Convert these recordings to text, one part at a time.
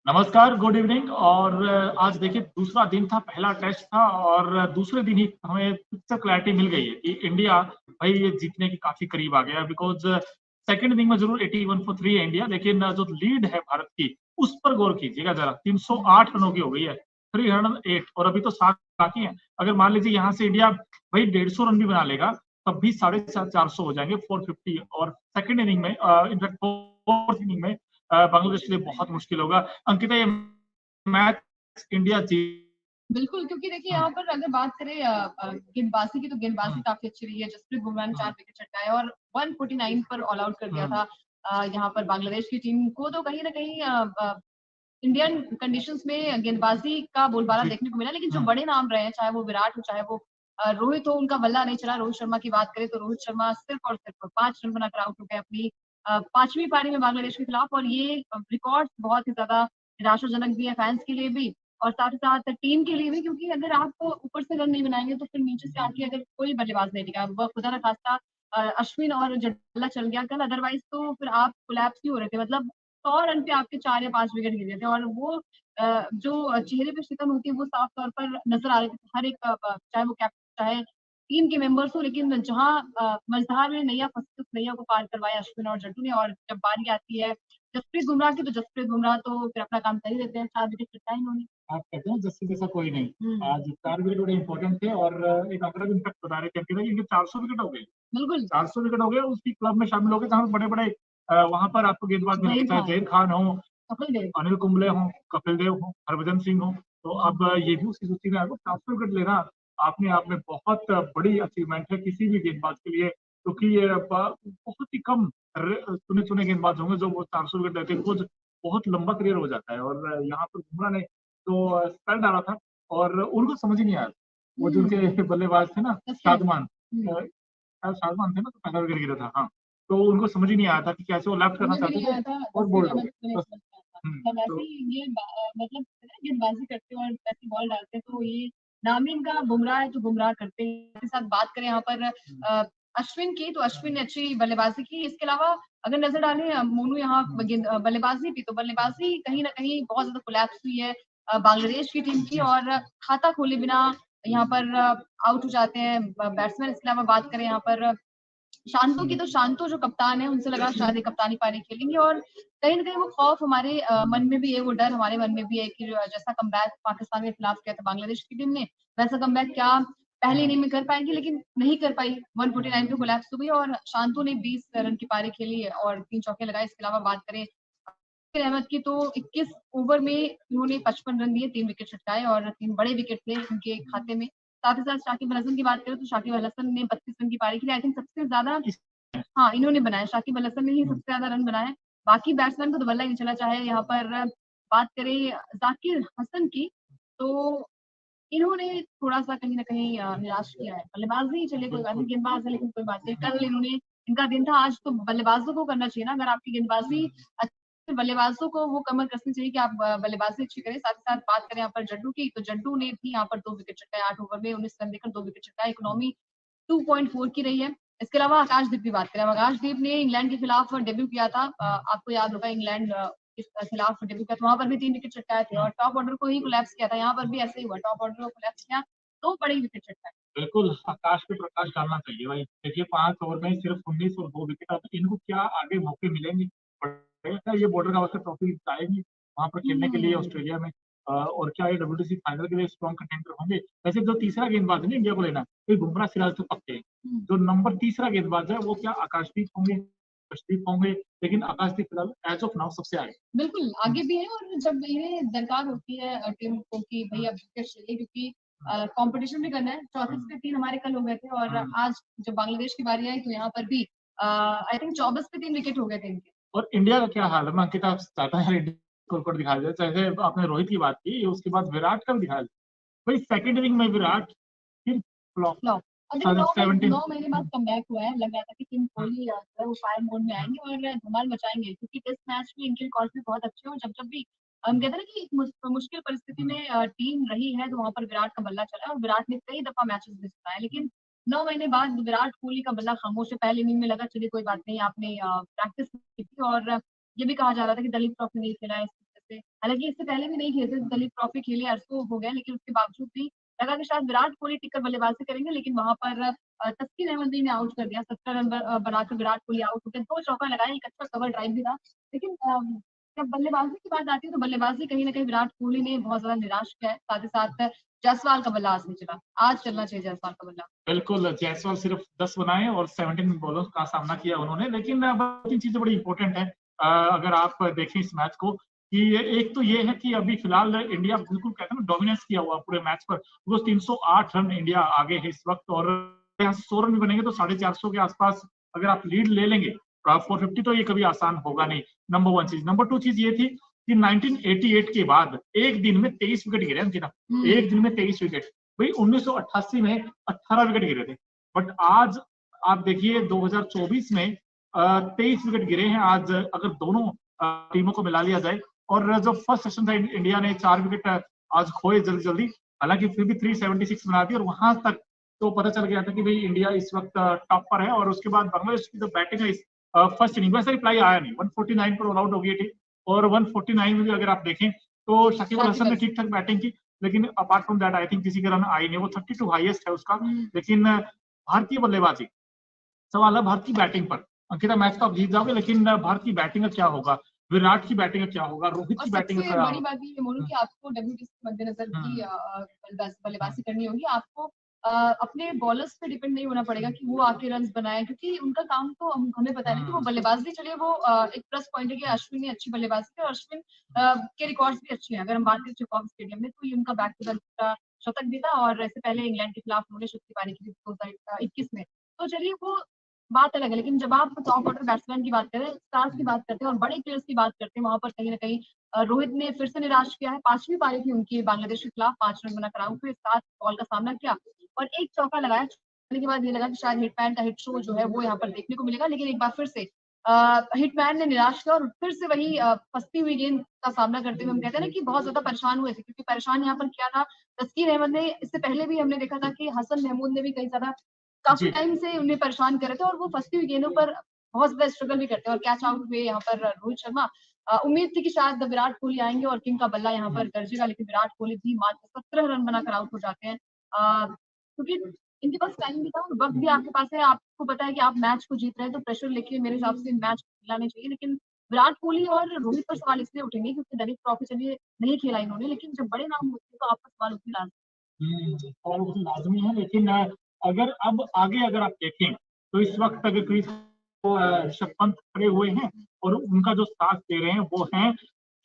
नमस्कार, good evening. और आज देखिए दूसरा दिन था, पहला टेस्ट था और दूसरे दिन ही हमें पिक्चर क्लैरिटी मिल गई है कि इंडिया भाई ये जीतने के काफ़ी करीब आ गया है। बिकॉज़ सेकंड इनिंग में ज़रूर 81 फॉर 3 है इंडिया, लेकिन जो लीड है भारत की, उस पर गौर कीजिएगा ज़रा। 308 रनों की हो गई है, 308 और अभी तो 7 बाकी हैं। अगर मान लीजिए यहाँ से इंडिया भाई 150 रन भी बना लेगा, तब भी 450 हो जाएँगे, 450। और सेकंड इनिंग में इनफैक्ट फोर्थ इनिंग में बांग्लादेश के लिए बहुत मुश्किल होगा। अंकिता, ये मैच इंडिया जीत। बिल्कुल, क्योंकि देखिए हुँ, यहाँ पर अगर बात करें गेंदबाज़ी की तो गेंदबाज़ी हुँ, काफ़ी अच्छी रही है। जसप्रीत बुमराह ने 4 हुँ, विकेट चटकाए और 149 पर ऑल आउट कर दिया हुँ, था यहाँ पर बांग्लादेश की टीम को। तो कहीं न कहीं इंडियन कंडीशंस में गेंदबाज़ी का बोलबाला जी, देखने को मिला, लेकिन जो हुँ, बड़े नाम रहे हैं, चाहे वो विराट हो, चाहे वो रोहित हो, उनका बल्ला नहीं चला। रोहित शर्मा की बात करें तो रोहित शर्मा सिर्फ़ और सिर्फ़ 5 रन बनाकर आउट हो गए अपनी 5वीं पारी में बांग्लादेश के खिलाफ। और ये रिकॉर्ड बहुत ही ज़्यादा निराशाजनक भी है फैन्स के लिए भी और साथ ही साथ टीम के लिए भी, क्योंकि अगर आप ऊपर से रन नहीं बनाएँगे तो फिर नीचे से आके अगर कोई बल्लेबाज नहीं टिका, वो खुदा ना खास्ता अश्विन और जडेजा चल गया कल, अदरवाइज़ तो फिर आप कोलैप्स ही हो रहे थे। मतलब 100 रन पे आपके 4 या 5 विकेट गिर गए थे और वो जो चेहरे पे शिकन होती है वो साफ तौर पर नज़र आ रही थी हर एक चाहे वो कैप्टन चाहे टीम के मेंबर्स हो। लेकिन जहाँ मझधार में नैया फँसी उस नैया को पार करवाया अश्विन और जड्डू ने। और जब बारी आती है जसप्रीत बुमराह की, तो जसप्रीत बुमराह तो फिर अपना काम कर ही देते हैं, 4 विकेट चटकाए इन्होंने। आप कहते हैं जस्सी जैसा कोई नहीं। हुँ, आज 4 विकेट बड़े इंपॉर्टेंट थे और एक आंकड़ा भी इनफैक्ट बता रहे थे अंकिता कि इनके 400 विकेट हो गए। बिल्कुल, 400 विकेट हो गए, उसकी क्लब में शामिल हो गए जहाँ बड़े-बड़े वहाँ पर आपको गेंदबाज मिलेंगे, ज़हीर चाहे खान, ज़हीर खान हो, कपिल देव। अनिल कुंबले हों, कपिल देव हों, हरभजन सिंह हों। तो अब ये भी उसी सूची में आ गए। 400 विकेट लेना अपने आप में बहुत बड़ी अचीवमेंट है किसी भी गेंदबाज के लिए, क्योंकि ये बहुत ही कम चुने-चुने गेंदबाज होंगे जो वो 400 विकेट लेते हैं। कुछ बहुत लंबा करियर हो जाता है और यहाँ पर बुमराह ने तो स्पेल डाला था और उनको समझ ही नहीं आया। वो जो हुँ, उनके बल्लेबाज थे ना, जसप्रीत। शादमान, हुँ, शायद शादमान थे ना, तो पहला विकेट गिरा था। हाँ, तो उनको समझ ही नहीं आया था कि कैसे वो लेफ्ट करना हमें भी चाहते नहीं थे आया था, और तस्वीर बोल्ड हो अहमद गए। को नहीं बस। समझ में आया था। हुँ, मतलब ऐसे तो ही ये मतलब कहते हैं गेंदबाज़ी करते हैं और वैसी बॉल डालते हैं, तो ये नाम ही इनका बुमराह है, तो बुमराह करते हैं। इसके साथ बात करें यहाँ पर हुँ, अश्विन की, तो अश्विन ने अच्छी बल्लेबाज़ी की। इसके अलावा अगर नज़र डालें मोनू यहाँ हुँ, बल्लेबाज़ी भी, तो बल्लेबाज़ी कहीं न कहीं बहुत ज़्यादा कोलैप्स हुई है बांग्लादेश की टीम की। जी, और खाता खोले बिना यहाँ पर आउट हो जाते हैं बैट्समैन। इसके अलावा बात करें यहाँ पर शांतो की, हुँ, तो शांतो जो कप्तान है उनसे लगा शायद ये कप्तानी पारी खेलेंगे। और कहीं न कहीं वो खौफ हमारे हुँ, मन में भी है, वो डर हमारे मन में भी है कि जैसा कमबैक पाकिस्तान के खिलाफ किया था बांग्लादेश की टीम ने, वैसा कमबैक क्या पहली हुँ, इनिंग में कर पाएँगे, लेकिन नहीं कर पाई। 149 पे कोलैप्स हो गई और शांतो ने 20 रन की पारी खेली और 3 चौके लगाए। इसके अलावा बात करें फिर अहमद की, तो 21 ओवर में उन्होंने 55 रन दिए, 3 विकेट छटकाए और 3 बड़े विकेट थे उनके खाते में। साथ ही साथ शाकिब अल हसन की बात करें तो शाकिब अल हसन ने 32 रन की पारी खेली। आई थिंक सबसे ज़्यादा इस हाँ, इन्होंने बनाया, शाकिब अल हसन ने ही हुँ, सबसे ज़्यादा रन बनाए। बाकी बैट्समैन को तो बल्ला ही नहीं चला। चाहे यहाँ पर बात करें ज़ाकिर हसन की, तो इन्होंने थोड़ा-सा कहीं न कहीं निराश किया है। बल्लेबाज़ी चलिए कोई बात नहीं, बिल्कुल। गेंदबाज़ है लेकिन कोई बात नहीं। हुँ, कल इन्होंने इनका दिन था, आज तो बल्लेबाज़ों को करना चाहिए ना। अगर आपकी गेंदबाज़ी हुँ, अच्छी है, बल्लेबाज़ों को वो कमर कसनी चाहिए कि आप बल्लेबाज़ी अच्छी करें। साथ ही साथ बात करें यहाँ पर जड्डू की, तो जड्डू ने भी यहाँ पर 2 विकेट चटकाए, 8 ओवर में 19 रन देकर 2 विकेट चटकाए। हुँ, इकोनॉमी 2.4 की रही है। इसके अलावा आकाशदीप की बात करें, अब आकाशदीप ने इंग्लैंड के खिलाफ डेब्यू किया था। हुँ, आपको याद होगा इंग्लैंड के खिलाफ डेब्यू किया था, वहाँ पर भी 3 विकेट चटकाए थे और टॉप ऑर्डर को ही कोलैप्स किया था। यहाँ पर भी ऐसे ही हुआ, टॉप ऑर्डर को कोलैप्स किया, 2 बड़े विकेट चटकाए। बिल्कुल, आकाश पे प्रकाश डालना चाहिए भाई। देखिए 5 ओवर में सिर्फ 19 और 2 विकेट, अब इनको क्या आगे मौके मिलेंगे? बढ़िया, ये बॉर्डर गावस्कर ट्रॉफी जाएगी वहाँ पर खेलने के लिए हुँ। ऑस्ट्रेलिया में। और क्या ये डब्ल्यूटीसी फाइनल के लिए स्ट्रॉन्ग कंटेंडर होंगे? वैसे जो तीसरा गेंदबाज है ना इंडिया को लेना, तो बुमराह सिराज तो पक्के हैं। हुँ। जो नंबर तीसरा गेंदबाज है वो क्या आकाशदीप होंगे, अर्शदीप होंगे, लेकिन आकाशदीप फिलहाल एज़ ऑफ नाउ सबसे आगे। बिल्कुल, हुँ, आगे भी है। और जब इन्हें दरकार होती है टीम को कि भई हुँ, अब विकेट चाहिए, क्योंकि हुँ, कॉम्पिटिशन भी करना है। 34 हुँ, पे 3 हमारे कल हो गए थे और हुँ। आज जब बांग्लादेश की बारी आई तो यहाँ पर भी आई थिंक 24 पे 3 विकेट हो गए थे इनके। और इंडिया का क्या हाल है? मैं अंकिता आपसे चाहता हूँ यार इंडिया स्कोर कार्ड दिखाया जाए। जैसे आपने रोहित की बात की, उसके बाद विराट का भी दिखाया जाए। भाई सेकंड इनिंग में विराट फिर फ्लॉप, फ्लॉप। अब देखिए 9 17 महीने बाद हुँ, कमबैक हुआ है। लग रहा था कि किंग हुँ, कोहली जो है वो फायर मोड में हुँ, आएँगे और धमाल मचाएँगे, क्योंकि टेस्ट मैच में इनके रिकॉर्ड भी बहुत अच्छे हैं। और जब-जब भी हम हुँ, कहते हैं ना कि एक मुश्किल परिस्थिति हुँ, में टीम रही है, तो वहाँ पर विराट का बल्ला चला है और विराट ने कई दफ़ा मैचेस भी जिताए। लेकिन 9 महीने बाद विराट कोहली का बल्ला खामोश है। पहली इनिंग में लगा चलिए कोई बात नहीं, आपने प्रैक्टिस की थी और ये भी कहा जा रहा था कि दलीप ट्रॉफी नहीं खेला है, से। हालाँकि इससे पहले भी नहीं खेले थे, दलीप ट्रॉफी खेले अरसों हो गए, लेकिन उसके बावजूद भी लगा कि शायद विराट कोहली टिक कर बल्लेबाजी करेंगे, लेकिन वहाँ पर तस्कीन अहमद ने आउट कर दिया। 17 रन बनाकर विराट कोहली आउट हो गए, 2 चौका लगाया, एक अच्छा कवर ड्राइव भी था। लेकिन जब बल्लेबाजी की बात आती है तो बल्लेबाजी कहीं न कहीं विराट कोहली ने बहुत ज़्यादा निराश किया है। साथ ही साथ जायसवाल का बल्ला आज नहीं चला। आज चलना चाहिए जायसवाल का बल्ला। बिल्कुल, जायसवाल सिर्फ 10 बनाए और 17 बॉलरों का सामना किया उन्होंने, लेकिन 2-3 चीज़ें बड़ी इंपॉर्टेंट हैं। अगर आप देखें इस मैच को कि एक तो ये है कि अभी फिलहाल इंडिया बिल्कुल कहते हैं ना डोमिनेंस किया हुआ पूरे मैच पर। वो 308 रन इंडिया आगे है इस वक़्त और यहाँ से 100 रन भी बनेंगे तो 450 के आसपास अगर आप लीड ले लेंगे 450 तो ये कभी आसान होगा नहीं, नंबर 1 चीज़। नंबर 2 चीज़ ये थी कि 1988 के बाद एक दिन में 23 विकेट गिरे अंकिता, एक दिन में 23 विकेट। भाई 1988 में 18 विकेट गिरे थे, बट आज आप देखिए 2024 में 23 विकेट गिरे हैं आज अगर दोनों टीमों को मिला लिया जाए। और जो फर्स्ट सेशन था इंडिया ने 4 विकेट आज खोए जल्दी जल्दी, हालांकि फिर भी 376 बना दी और वहां तक तो पता चल गया था कि भाई इंडिया इस वक्त टॉप पर है। और उसके बाद बांग्लादेश की जो बैटिंग है इस फर्स्ट इनिंग वैसे रिप्लाई आया नहीं, 149 पर ऑल आउट हो गई थी और 149 में भी अगर आप देखें तो शकीब अल हसन ने ठीक ठाक बैटिंग की, लेकिन apart from that I think किसी के रन आए नहीं। वो 32 हाईएस्ट है उसका, लेकिन भारतीय बल्लेबाजी, सवाल है भारत की बैटिंग पर। अंकिता मैच तो आप जीत जाओगे, लेकिन भारत की बैटिंग का क्या होगा, विराट की बैटिंग का क्या होगा, रोहित और की बैटिंग का सबसे क्या बड़ी होगा। बात ये बोलूँ कि आपको WTC के मद्देनज़र की बल्लेबाजी करनी होगी। आपको अपने बॉलर्स पे डिपेंड नहीं होना पड़ेगा कि वो आके रन्स बनाएँ, क्योंकि उनका काम तो हमें पता है ना कि वो बल्लेबाजी, चलिए वो एक प्लस पॉइंट है कि अश्विन ने अच्छी बल्लेबाजी की और अश्विन के रिकॉर्ड्स भी अच्छे हैं। अगर हम बात करें चेपॉक स्टेडियम में तो ये उनका बैक टू बैक शतक भी था और इससे पहले इंग्लैंड के खिलाफ उन्होंने शतकीय पारी की थी 2021 में। तो चलिए वो बात अलग है, लेकिन जब आप टॉप ऑर्डर बैट्समैन की बात करें, स्टार्स की बात करते हैं और बड़े प्लेयर्स की बात करते हैं, वहाँ पर कहीं न कहीं रोहित ने फिर से निराश किया है। 5वीं पारी थी उनकी बांग्लादेश के खिलाफ, 5 रन बनाकर आउट हुए, 7 बॉल का सामना किया और 1 चौका लगाया। चौके के बाद ये लगा कि शायद हिटमैन का हिट शो जो है वो यहाँ पर देखने को मिलेगा, लेकिन एक बार फिर से हिटमैन ने निराश किया और फिर से वही फँसती हुई गेंद का सामना करते हुए हम कहते हैं ना कि बहुत ज़्यादा परेशान हुए थे, क्योंकि परेशान यहाँ पर किया था तस्कीन अहमद ने। इससे पहले भी हमने देखा था कि हसन महमूद ने भी कई ज़्यादा काफ़ी जी टाइम से उन्हें परेशान कर रहे थे और वो फँसती हुई गेंदों पर बहुत ज़्यादा स्ट्रगल भी करते हैं और कैच आउट हुए यहाँ पर रोहित शर्मा। उम्मीद थी कि शायद विराट कोहली आएँगे और किंग का बल्ला यहाँ पर गरजेगा, लेकिन विराट कोहली भी मात्र 17 रन बनाकर आउट हो जाते हैं। क्योंकि इनके पास टाइम भी था और वक़्त भी आपके पास है, आपको पता है कि आप मैच को जीत रहे हैं, तो प्रेशर लेके मेरे हिसाब से मैच खिलाने चाहिए। लेकिन विराट कोहली और रोहित पर सवाल इसलिए उठेंगे क्योंकि दलीप ट्रॉफी चलिए नहीं खेला इन्होंने, लेकिन जब बड़े नाम होते हैं तो आपका सवाल उठने और वो तो लाजमी है, लेकिन अगर अब आगे अगर आप देखें तो इस वक्त अगर क्रीज ऋषभ पंत खड़े हुए हैं और उनका जो साथ दे रहे हैं वो है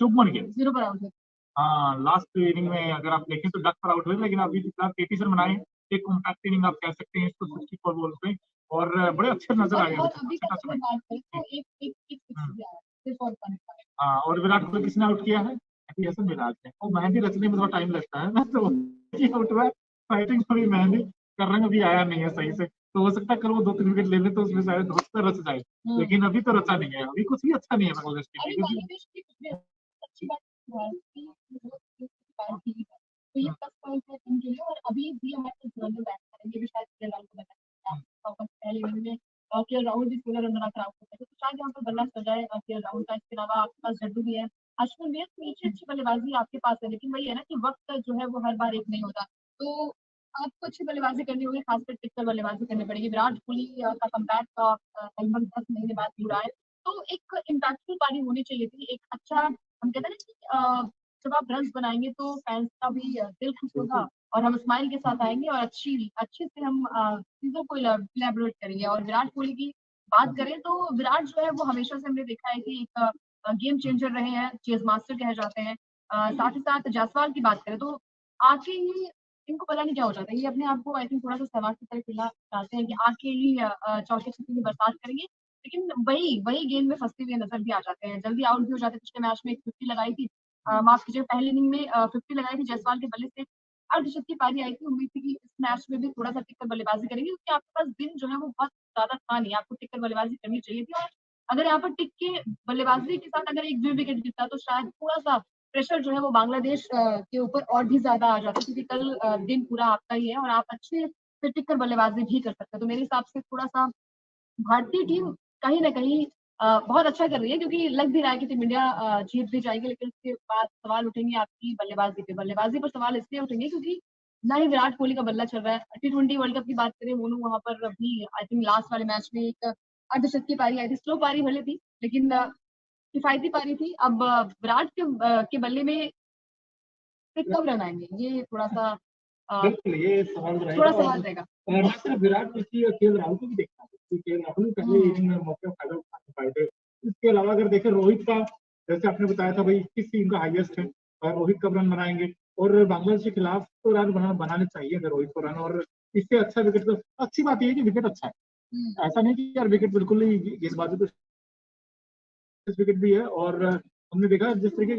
शुभमन गिल। 0 पर आउट है। हाँ, लास्ट इनिंग में अगर आप देखें तो डक पर आउट हुए, लेकिन अभी फिलहाल 33 रन बनाए, एक कॉम्पैक्ट इनिंग आप कह सकते हैं इसको 64 बॉल पे और बड़े अच्छे नजर आए और अभी तक, अभी अच्छा तक खासा अगर बात करें जी। तो एक सिक्स हम्म, भी आया है, सिर्फ और 5 आया है। हाँ, और विराट कोहली किसने आउट किया है, मेहदी हसन मिराज ने। और मेहंदी रचने में थोड़ा टाइम लगता है ना, तो आउट हुआ है, फाइटिंग थोड़ी मेहंदी का रंग अभी आया नहीं है सही से, तो हो सकता है कल वो 2-3 विकेट ले ले तो उसमें शायद हो सकता है रच जाए, लेकिन अभी तो रचा नहीं है, अभी कुछ भी अच्छा नहीं है बांग्लादेश टीम अभी में क्योंकि बांग्लादेश की सबसे अच्छी बात है कि वो पार्टी है। तो ये प्लस पॉइंट है इनके लिए और अभी भी हमारे जो बैट करेंगे भी शायद केएल राहुल को बताया पहले इनिंग में केएल राहुल भी 16 रन बनाकर आउट होते हैं, तो शायद यहाँ पर बल्ला सज जाए केएल राहुल का। इसके अलावा आपके पास जड्डू भी है, अश्विन भी है, तो नीचे अच्छी बल्लेबाजी आपके पास है, लेकिन वही है ना कि वक्त जो है वो हर बार एक नहीं होता। तो आपको अच्छी बल्लेबाजी करनी होगी, खासकर टिककर बल्लेबाजी करनी पड़ेगी। विराट कोहली का कमबैक का लगभग 10 महीने बाद हो रहा है, तो एक इम्पैक्टफुल पारी होनी चाहिए थी। एक अच्छा हम कहते हैं ना कि जब आप रन्स बनाएँगे तो फैन्स का भी दिल खुश होगा और हम स्माइल के साथ आएँगे और अच्छे से हम चीज़ों को इलैबोरेट करेंगे। और विराट कोहली की बात करें तो विराट जो है वो हमेशा से हमने देखा है कि एक गेम चेंजर रहे हैं, चेज़ मास्टर कहे जाते हैं। साथ ही साथ जायसवाल की बात करें तो आके ही इनको पता नहीं क्या हो जाता है, ये अपने आप को आई थिंक थोड़ा-सा सहवाग की तरह खेलना चाहते हैं कि आके ही चौके-छक्के की बरसात करेंगे। लेकिन वही वही गेंद में फँसते हुए नज़र भी आ जाते हैं, जल्दी आउट भी हो जाते हैं। पिछले मैच में एक 50 लगाई थी, माफ़ कीजिए पहली इनिंग में 50 लगाई थी जायसवाल के बल्ले से, अर्धशतकीय पारी आई थी। उम्मीद थी कि इस मैच में भी थोड़ा-सा टिक कर बल्लेबाज़ी करेंगे क्योंकि आपके पास दिन जो है वो बहुत ज़्यादा था नहीं, आपको टिक कर बल्लेबाज़ी करनी चाहिए थी और अगर यहाँ पर टिक के बल्लेबाज़ी के साथ अगर 1 भी विकेट गिरता तो शायद थोड़ा-सा प्रेशर जो है वो बांग्लादेश के ऊपर और भी ज़्यादा आ जाता, क्योंकि कल दिन पूरा आपका ही है और आप अच्छे से टिक कर बल्लेबाज़ी भी कर सकते हैं। तो मेरे हिसाब से थोड़ा-सा भारतीय टीम कहीं न कहीं बहुत अच्छा कर रही है, क्योंकि लग भी रहा है कि टीम इंडिया जीत भी जाएगी। लेकिन उसके बाद सवाल उठेंगे आपकी बल्लेबाजी पे। बल्लेबाजी पर सवाल इसलिए उठेंगे क्योंकि ना ही विराट कोहली का बल्ला चल रहा है। टी20 वर्ल्ड कप की बात करें, मोनू वहां पर अभी आई थिंक लास्ट वाले मैच में एक अर्धशतकी पारी आई थी, स्लो पारी भले थी लेकिन किफायती पारी थी। अब विराट के बल्ले में फिर कब रन आएंगे, ये थोड़ा सा बिल्कुल ये सवाल रहेगा। थोड़ा सवाल रहेगा। और ना सिर्फ विराट बल्कि केएल राहुल को भी देखना है, क्योंकि केएल राहुल पहले इनिंग में मौके का फायदा उठा नहीं पाए थे। इसके अलावा अगर देखें रोहित का, जैसे आपने बताया था भाई किस टीम का हाईएस्ट है और रोहित कब रन बनाएंगे, और बांग्लादेश के खिलाफ तो रन बनाने चाहिए अगर रोहित को रन, और इससे अच्छा विकेट, तो अच्छी बात यह है कि विकेट अच्छा है। ऐसा नहीं कि यार विकेट बिल्कुल ही गेंदबाजी तो विकेट भी है, और हमने देखा जिस तरीके